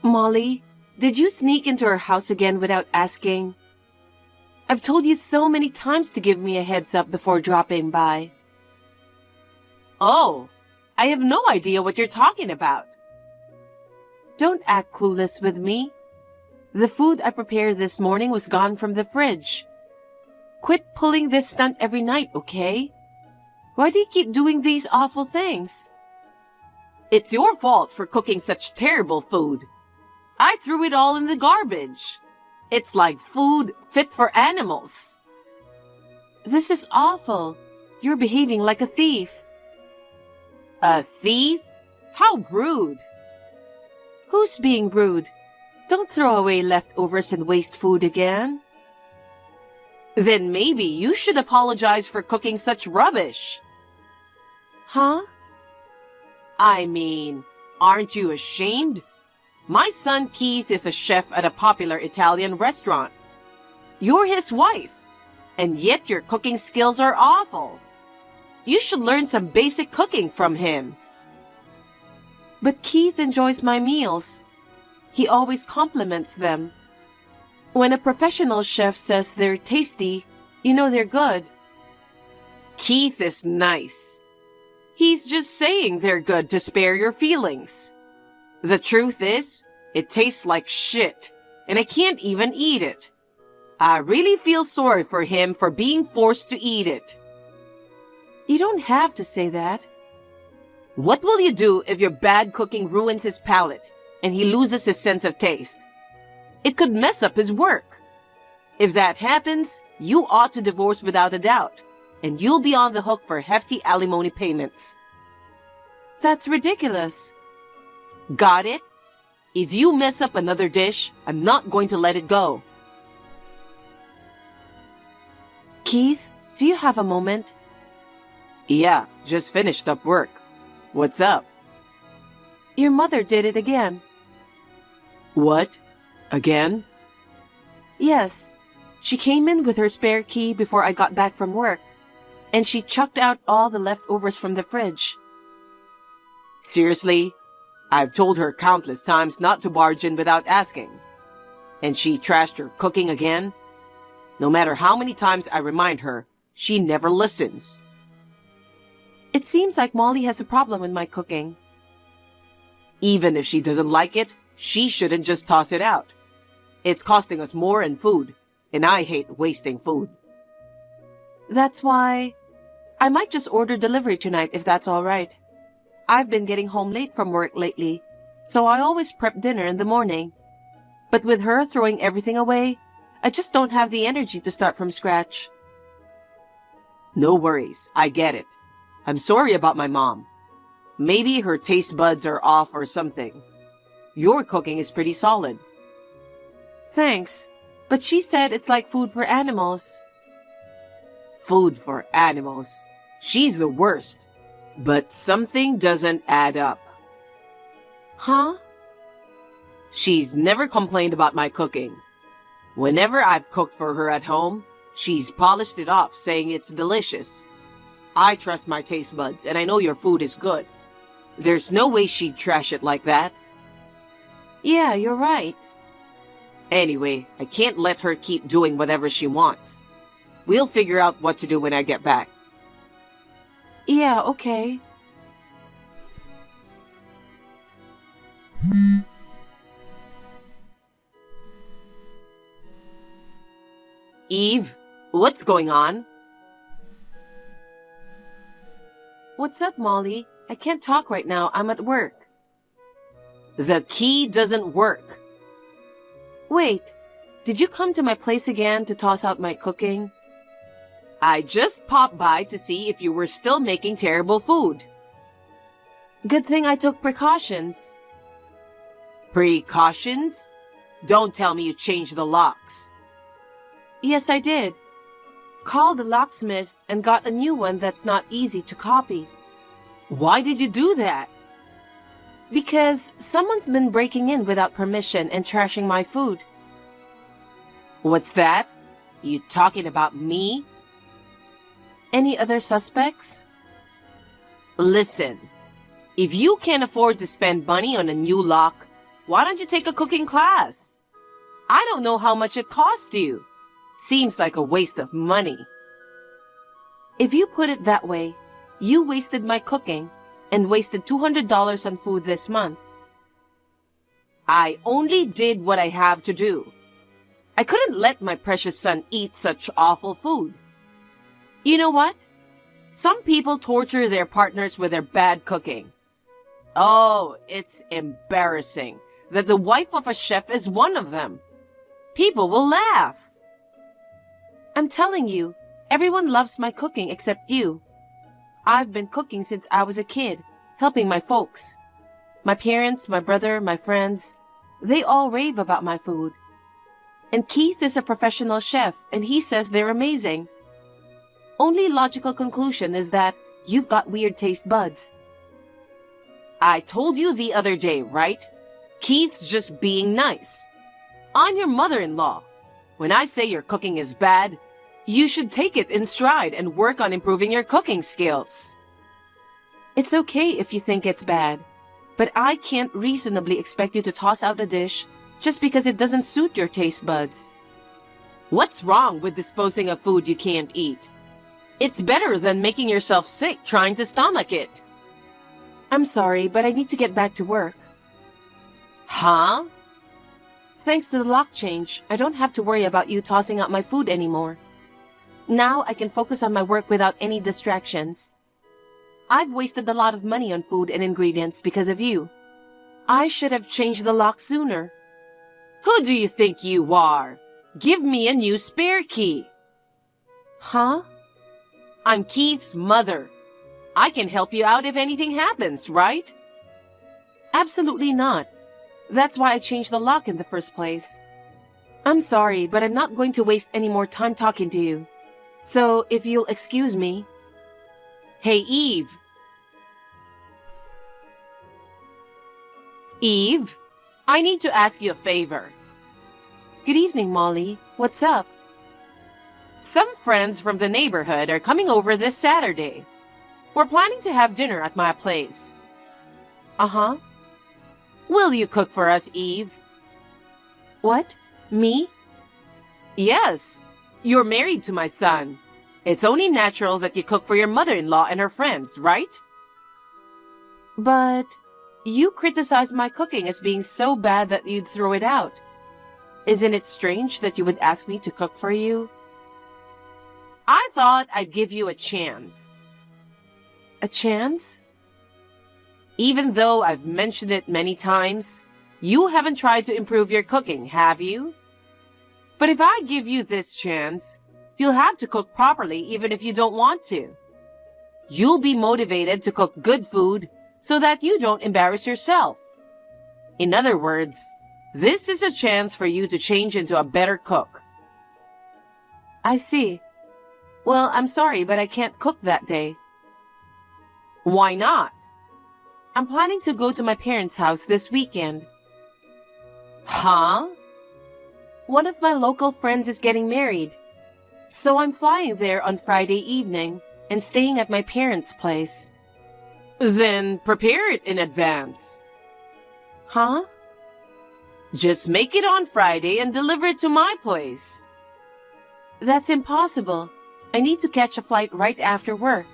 Molly, did you sneak into our house again without asking? I've told you so many times to give me a heads up before dropping by. Oh, I have no idea what you're talking about. Don't act clueless with me. The food I prepared this morning was gone from the fridge. Quit pulling this stunt every night, okay? Why do you keep doing these awful things? It's your fault for cooking such terrible food. I threw it all in the garbage. It's like food fit for animals. This is awful. You're behaving like a thief. A thief? How rude. Who's being rude? Don't throw away leftovers and waste food again. Then maybe you should apologize for cooking such rubbish. Huh? I mean, aren't you ashamed? My son Keith is a chef at a popular Italian restaurant. You're his wife, and yet your cooking skills are awful. You should learn some basic cooking from him. But Keith enjoys my meals. He always compliments them. When a professional chef says they're tasty, you know they're good. Keith is nice. He's just saying they're good to spare your feelings. The truth is, it tastes like shit, and I can't even eat it. I really feel sorry for him for being forced to eat it. You don't have to say that. What will you do if your bad cooking ruins his palate and he loses his sense of taste? It could mess up his work. If that happens, you ought to divorce without a doubt, and you'll be on the hook for hefty alimony payments. That's ridiculous. Got it? If you mess up another dish, I'm not going to let it go. Keith, do you have a moment? Yeah, just finished up work. What's up? Your mother did it again. What? Again? Yes. She came in with her spare key before I got back from work, and she chucked out all the leftovers from the fridge. Seriously? I've told her countless times not to barge in without asking. And she trashed her cooking again? No matter how many times I remind her, she never listens. It seems like Molly has a problem with my cooking. Even if she doesn't like it, she shouldn't just toss it out. It's costing us more in food, and I hate wasting food. That's why I might just order delivery tonight if that's all right. I've been getting home late from work lately, so I always prep dinner in the morning. But with her throwing everything away, I just don't have the energy to start from scratch. No worries, I get it. I'm sorry about my mom. Maybe her taste buds are off or something. Your cooking is pretty solid. Thanks, but she said it's like food for animals. Food for animals. She's the worst. But something doesn't add up. Huh? She's never complained about my cooking. Whenever I've cooked for her at home, she's polished it off, saying it's delicious. I trust my taste buds, and I know your food is good. There's no way she'd trash it like that. Yeah, you're right. Anyway, I can't let her keep doing whatever she wants. We'll figure out what to do when I get back. Yeah, okay. Eve, what's going on? What's up, Molly? I can't talk right now. I'm at work. The key doesn't work. Wait, did you come to my place again to toss out my cooking? I just popped by to see if you were still making terrible food. Good thing I took precautions. Precautions? Don't tell me you changed the locks. Yes, I did. Called the locksmith and got a new one that's not easy to copy. Why did you do that? Because someone's been breaking in without permission and trashing my food. What's that? You talking about me? Any other suspects? Listen, if you can't afford to spend money on a new lock, Why don't you take a cooking class? I don't know how much it costs you. Seems like a waste of money. If you put it that way, you wasted my cooking and wasted $200 on food this month. I only did what I have to do. I couldn't let my precious son eat such awful food. You know what? Some people torture their partners with their bad cooking. Oh, it's embarrassing that the wife of a chef is one of them. People will laugh. I'm telling you, everyone loves my cooking except you. I've been cooking since I was a kid, helping my folks. My parents, my brother, my friends, they all rave about my food. And Keith is a professional chef, and he says they're amazing. Only logical conclusion is that you've got weird taste buds. I told you the other day, right? Keith's just being nice. I'm your mother-in-law. When I say your cooking is bad, you should take it in stride and work on improving your cooking skills. It's okay if you think it's bad, but I can't reasonably expect you to toss out a dish just because it doesn't suit your taste buds. What's wrong with disposing of food you can't eat? It's better than making yourself sick trying to stomach it. I'm sorry, but I need to get back to work. Huh? Thanks to the lock change, I don't have to worry about you tossing out my food anymore. Now I can focus on my work without any distractions. I've wasted a lot of money on food and ingredients because of you. I should have changed the lock sooner. Who do you think you are? Give me a new spare key. Huh? I'm Keith's mother. I can help you out if anything happens, right? Absolutely not. That's why I changed the lock in the first place. I'm sorry, but I'm not going to waste any more time talking to you. So, if you'll excuse me... Hey, Eve. Eve, I need to ask you a favor. Good evening, Molly. What's up? Some friends from the neighborhood are coming over this Saturday. We're planning to have dinner at my place. Uh-huh. Will you cook for us, Eve? What? Me? Yes. You're married to my son. It's only natural that you cook for your mother-in-law and her friends, right? But you criticize my cooking as being so bad that you'd throw it out. Isn't it strange that you would ask me to cook for you? I thought I'd give you a chance. A chance? Even though I've mentioned it many times, you haven't tried to improve your cooking, have you? But if I give you this chance, you'll have to cook properly even if you don't want to. You'll be motivated to cook good food so that you don't embarrass yourself. In other words, this is a chance for you to change into a better cook. I see. Well, I'm sorry, but I can't cook that day. Why not? I'm planning to go to my parents' house this weekend. Huh? One of my local friends is getting married. So I'm flying there on Friday evening and staying at my parents' place. Then prepare it in advance. Huh? Just make it on Friday and deliver it to my place. That's impossible. I need to catch a flight right after work.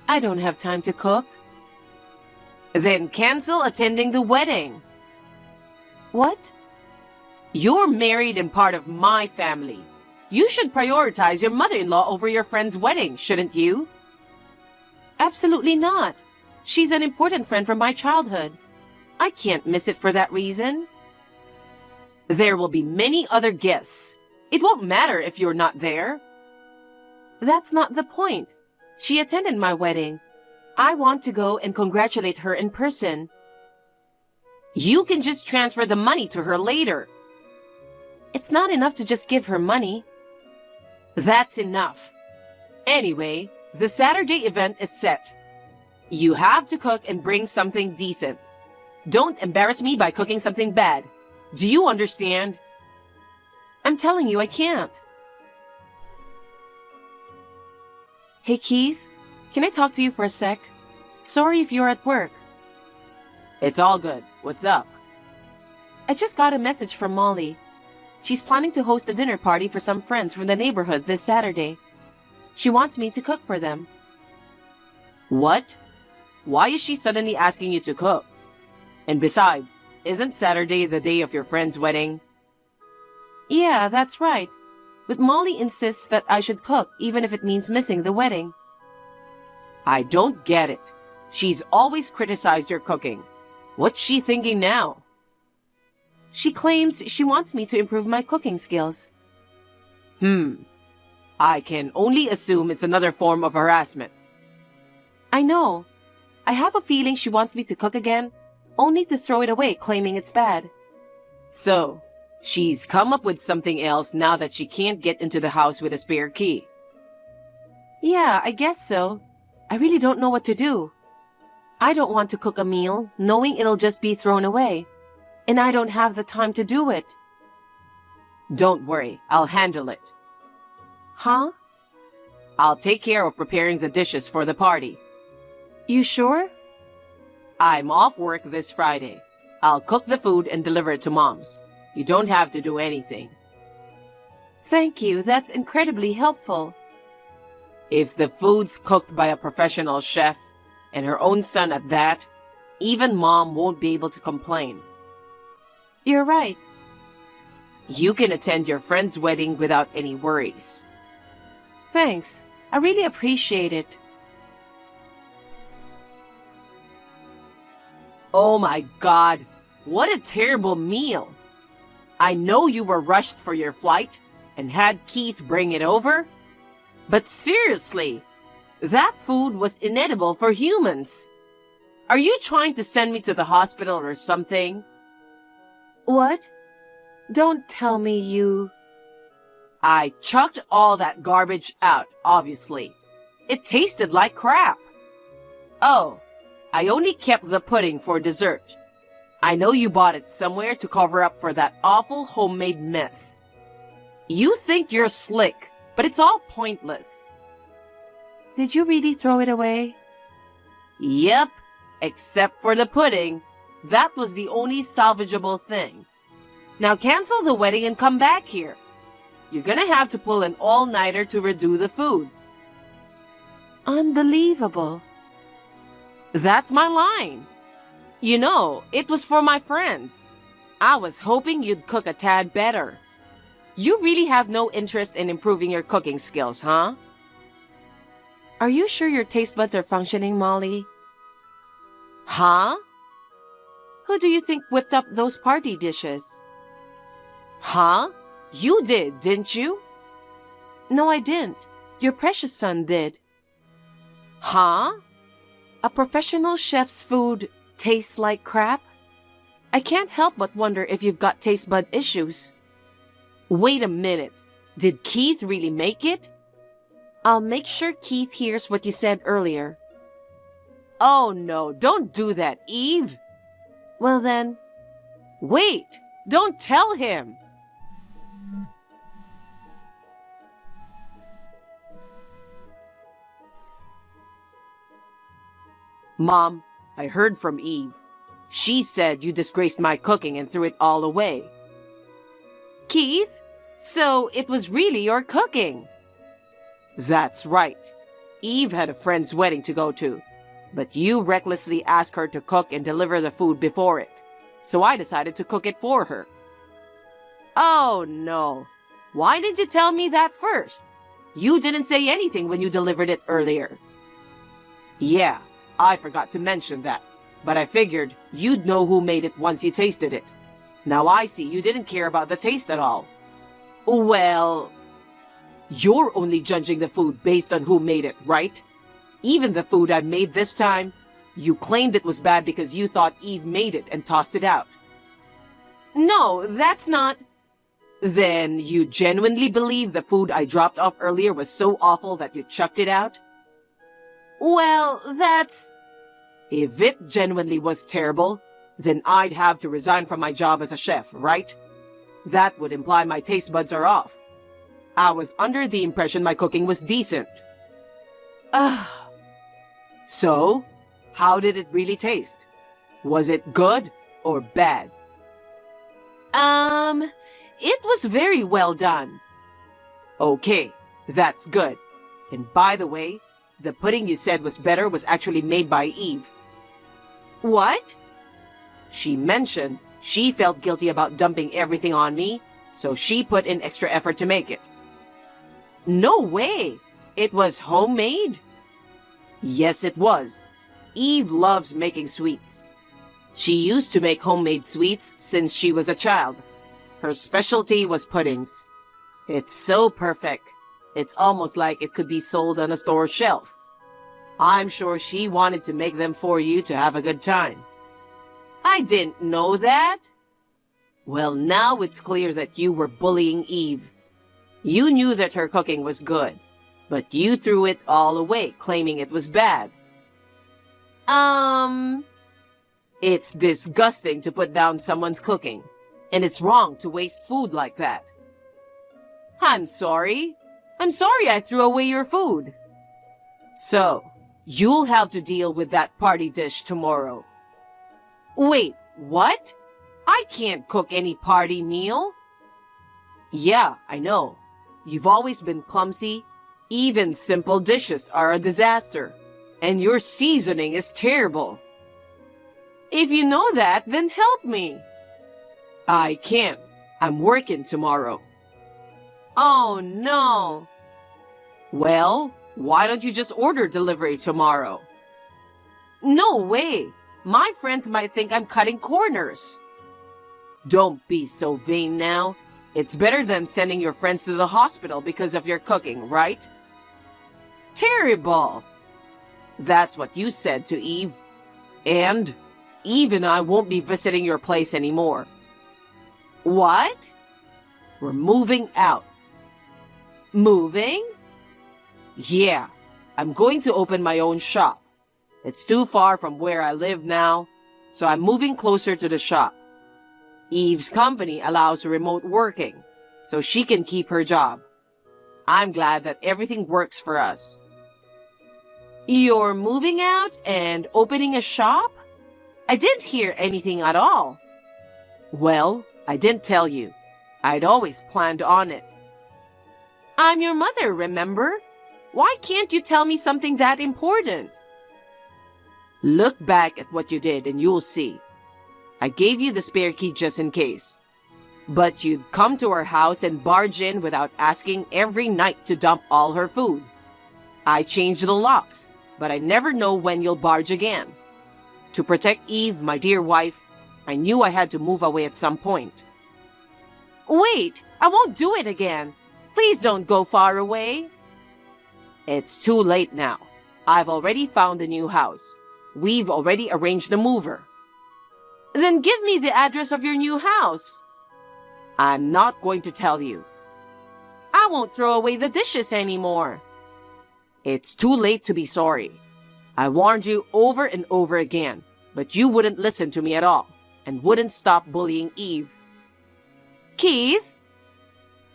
I don't have time to cook. Then cancel attending the wedding. What? You're married and part of my family. You should prioritize your mother-in-law over your friend's wedding, shouldn't you? Absolutely not. She's an important friend from my childhood. I can't miss it for that reason. There will be many other guests. It won't matter if you're not there. That's not the point. She attended my wedding. I want to go and congratulate her in person. You can just transfer the money to her later. It's not enough to just give her money. That's enough. Anyway, the Saturday event is set. You have to cook and bring something decent. Don't embarrass me by cooking something bad. Do you understand? I'm telling you I can't. Hey, Keith, can I talk to you for a sec? Sorry if you're at work. It's all good. What's up? I just got a message from Molly. She's planning to host a dinner party for some friends from the neighborhood this Saturday. She wants me to cook for them. What? Why is she suddenly asking you to cook? And besides, isn't Saturday the day of your friend's wedding? Yeah, that's right. But Molly insists that I should cook even if it means missing the wedding. I don't get it. She's always criticized your cooking. What's she thinking now? She claims she wants me to improve my cooking skills. I can only assume it's another form of harassment. I know. I have a feeling she wants me to cook again, only to throw it away claiming it's bad. So, she's come up with something else now that she can't get into the house with a spare key. Yeah, I guess so. I really don't know what to do. I don't want to cook a meal, knowing it'll just be thrown away. And I don't have the time to do it. Don't worry, I'll handle it. Huh? I'll take care of preparing the dishes for the party. You sure? I'm off work this Friday. I'll cook the food and deliver it to Mom's. You don't have to do anything. Thank you, that's incredibly helpful. If the food's cooked by a professional chef, and her own son at that, even Mom won't be able to complain. You're right. You can attend your friend's wedding without any worries. Thanks. I really appreciate it. Oh my God, what a terrible meal. I know you were rushed for your flight and had Keith bring it over, but seriously, that food was inedible for humans. Are you trying to send me to the hospital or something? What? Don't tell me you... I chucked all that garbage out, obviously. It tasted like crap. Oh, I only kept the pudding for dessert. I know you bought it somewhere to cover up for that awful homemade mess. You think you're slick, but it's all pointless. Did you really throw it away? Yep, except for the pudding. That was the only salvageable thing. Now cancel the wedding and come back here. You're gonna have to pull an all-nighter to redo the food. Unbelievable. That's my line. You know, it was for my friends. I was hoping you'd cook a tad better. You really have no interest in improving your cooking skills, huh? Are you sure your taste buds are functioning, Molly? Huh? Who do you think whipped up those party dishes? Huh? You did, didn't you? No, I didn't. Your precious son did. Huh? A professional chef's food tastes like crap? I can't help but wonder if you've got taste bud issues. Wait a minute. Did Keith really make it? I'll make sure Keith hears what you said earlier. Oh no, don't do that, Eve. Well then... Wait, don't tell him. Mom, I heard from Eve. She said you disgraced my cooking and threw it all away. Keith? So it was really your cooking? That's right. Eve had a friend's wedding to go to, but you recklessly asked her to cook and deliver the food before it, so I decided to cook it for her. Oh no. Why didn't you tell me that first? You didn't say anything when you delivered it earlier. Yeah, I forgot to mention that, but I figured you'd know who made it once you tasted it. Now I see you didn't care about the taste at all. Well, you're only judging the food based on who made it, right? Even the food I made this time, you claimed it was bad because you thought Eve made it and tossed it out. No, that's not... Then you genuinely believe the food I dropped off earlier was so awful that you chucked it out? Well, that's... If it genuinely was terrible, then I'd have to resign from my job as a chef, right? That would imply my taste buds are off. I was under the impression my cooking was decent. So, how did it really taste? Was it good or bad? It was very well done. Okay, that's good. And by the way, the pudding you said was better was actually made by Eve. What? She mentioned she felt guilty about dumping everything on me, so she put in extra effort to make it. No way! It was homemade? Yes, it was. Eve loves making sweets. She used to make homemade sweets since she was a child. Her specialty was puddings. It's so perfect. It's almost like it could be sold on a store shelf. I'm sure she wanted to make them for you to have a good time. I didn't know that. Well, now it's clear that you were bullying Eve. You knew that her cooking was good, but you threw it all away, claiming it was bad. It's disgusting to put down someone's cooking, and it's wrong to waste food like that. I'm sorry. I'm sorry I threw away your food. So, you'll have to deal with that party dish tomorrow. Wait, what? I can't cook any party meal. Yeah, I know. You've always been clumsy. Even simple dishes are a disaster. And your seasoning is terrible. If you know that, then help me. I can't. I'm working tomorrow. Oh, no. Well, why don't you just order delivery tomorrow? No way. My friends might think I'm cutting corners. Don't be so vain now. It's better than sending your friends to the hospital because of your cooking, right? Terrible. That's what you said to Eve. And Eve and I won't be visiting your place anymore. What? We're moving out. Moving? Yeah, I'm going to open my own shop. It's too far from where I live now, so I'm moving closer to the shop. Eve's company allows remote working, so she can keep her job. I'm glad that everything works for us. You're moving out and opening a shop? I didn't hear anything at all. Well, I didn't tell you. I'd always planned on it. I'm your mother, remember? Why can't you tell me something that important? Look back at what you did and you'll see. I gave you the spare key just in case. But you'd come to our house and barge in without asking every night to dump all her food. I changed the locks, but I never know when you'll barge again. To protect Eve, my dear wife, I knew I had to move away at some point. Wait, I won't do it again. Please don't go far away. It's too late now. I've already found a new house. We've already arranged a mover. Then give me the address of your new house. I'm not going to tell you. I won't throw away the dishes anymore. It's too late to be sorry. I warned you over and over again, but you wouldn't listen to me at all and wouldn't stop bullying Eve. Keith?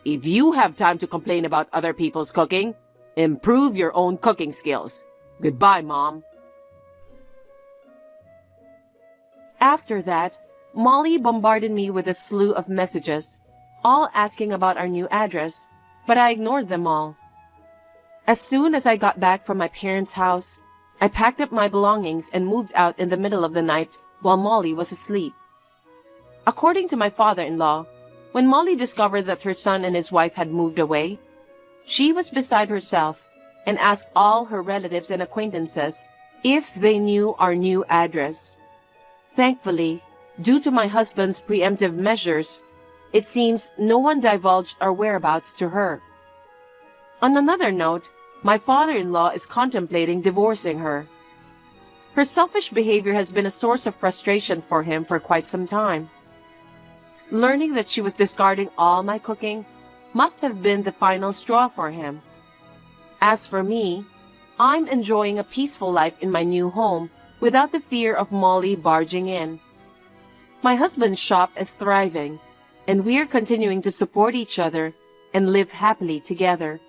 If you have time to complain about other people's cooking, improve your own cooking skills. Goodbye, Mom. After that, Molly bombarded me with a slew of messages, all asking about our new address, but I ignored them all. As soon as I got back from my parents' house, I packed up my belongings and moved out in the middle of the night while Molly was asleep. According to my father-in-law, when Molly discovered that her son and his wife had moved away, she was beside herself and asked all her relatives and acquaintances if they knew our new address. Thankfully, due to my husband's preemptive measures, it seems no one divulged our whereabouts to her. On another note, my father-in-law is contemplating divorcing her. Her selfish behavior has been a source of frustration for him for quite some time. Learning that she was discarding all my cooking must have been the final straw for him. As for me, I'm enjoying a peaceful life in my new home without the fear of Molly barging in. My husband's shop is thriving, and we're continuing to support each other and live happily together.